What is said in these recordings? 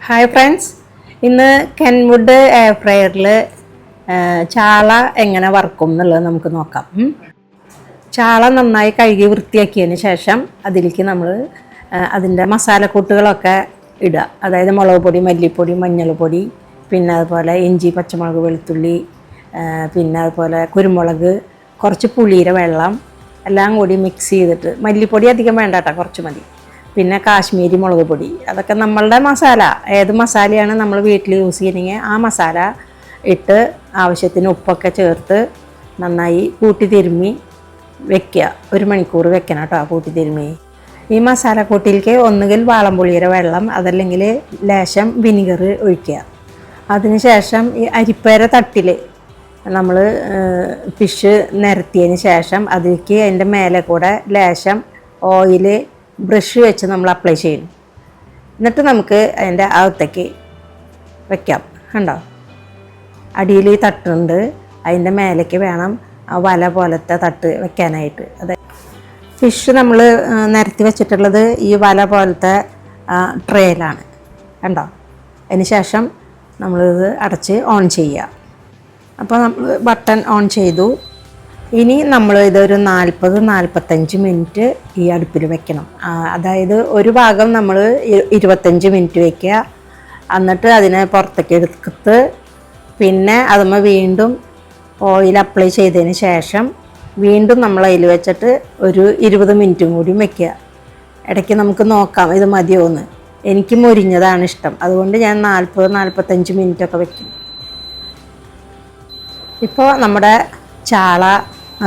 Hi friends, ഇന്ന് Kenwood air ഫ്രയറിൽ ചാള എങ്ങനെ വറുക്കും എന്നുള്ളത് നമുക്ക് നോക്കാം. ചാള നന്നായി കഴുകി വൃത്തിയാക്കിയതിന് ശേഷം അതിലേക്ക് നമ്മൾ അതിൻ്റെ മസാലക്കൂട്ടുകളൊക്കെ ഇടുക. അതായത് മുളക് പൊടി, മല്ലിപ്പൊടി, മഞ്ഞൾപ്പൊടി, പിന്നെ അതുപോലെ ഇഞ്ചി, പച്ചമുളക്, വെളുത്തുള്ളി, പിന്നെ അതുപോലെ കുരുമുളക്, കുറച്ച് പുളിയുടെ വെള്ളം എല്ലാം കൂടി മിക്സ് ചെയ്തിട്ട്, മല്ലിപ്പൊടി അധികം വേണ്ട കേട്ടോ, കുറച്ച് മതി. പിന്നെ കാശ്മീരി മുളക് പൊടി, അതൊക്കെ നമ്മളുടെ മസാല, ഏത് മസാലയാണ് നമ്മൾ വീട്ടിൽ യൂസ് ചെയ്യണമെങ്കിൽ ആ മസാല ഇട്ട് ആവശ്യത്തിന് ഉപ്പൊക്കെ ചേർത്ത് നന്നായി കൂട്ടി തിരുമ്മി വെക്കുക. 1 മണിക്കൂർ വെക്കണം കേട്ടോ കൂട്ടി തിരുമ്മി. ഈ മസാലക്കൂട്ടിലേക്ക് ഒന്നുകിൽ വാളംപുളിയുടെ വെള്ളം, അതല്ലെങ്കിൽ ലേശം വിനിഗർ ഒഴിക്കുക. അതിനുശേഷം ഈ അരിപ്പേര തട്ടിൽ നമ്മൾ ഫിഷ് നിരത്തിയതിന് ശേഷം അതിലേക്ക് അതിൻ്റെ മേലെ കൂടെ ലേശം ഓയിൽ ബ്രഷ് വെച്ച് നമ്മൾ അപ്ലൈ ചെയ്യും. എന്നിട്ട് നമുക്ക് അതിൻ്റെ അകത്തേക്ക് വയ്ക്കാം. കണ്ടോ, അടിയിൽ ഈ തട്ടുണ്ട്, അതിൻ്റെ മേലേക്ക് വേണം ആ വല പോലത്തെ തട്ട് വെക്കാനായിട്ട്. അതെ, ഫിഷ് നമ്മൾ നിരത്തി വെച്ചിട്ടുള്ളത് ഈ വല പോലത്തെ ട്രേയിലാണ്. കണ്ടോ, അതിന് ശേഷം നമ്മളിത് അടച്ച് ഓൺ ചെയ്യുക. അപ്പോൾ നമ്മൾ ബട്ടൺ ഓൺ ചെയ്തു. ഇനി നമ്മൾ ഇതൊരു 40-45 മിനിറ്റ് ഈ അടുപ്പിൽ വെക്കണം. അതായത് ഒരു ഭാഗം നമ്മൾ 25 മിനിറ്റ് വയ്ക്കുക, എന്നിട്ട് അതിനെ പുറത്തേക്ക് എടുത്ത് പിന്നെ അതുമ്മ വീണ്ടും ഓയിൽ അപ്ലൈ ചെയ്തതിന് ശേഷം വീണ്ടും നമ്മൾ അതിൽ വെച്ചിട്ട് ഒരു 20 മിനിറ്റും കൂടി വയ്ക്കുക. ഇടയ്ക്ക് നമുക്ക് നോക്കാം ഇത് മതിയോന്ന്. എനിക്ക് മൊരിഞ്ഞതാണ് ഇഷ്ടം, അതുകൊണ്ട് ഞാൻ 40-45 മിനിറ്റൊക്കെ വയ്ക്കും. ഇപ്പോൾ നമ്മുടെ ചാള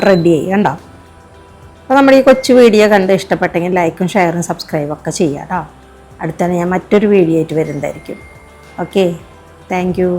റെഡിയായി. കണ്ടോ. അപ്പോൾ നമ്മുടെ ഈ കൊച്ചു വീഡിയോ കണ്ട് ഇഷ്ടപ്പെട്ടെങ്കിൽ ലൈക്കും ഷെയറും സബ്സ്ക്രൈബും ഒക്കെ ചെയ്യാം കേട്ടോ. അടുത്താണ് ഞാൻ മറ്റൊരു വീഡിയോ ആയിട്ട് വരുന്നതായിരിക്കും. Okay, thank you.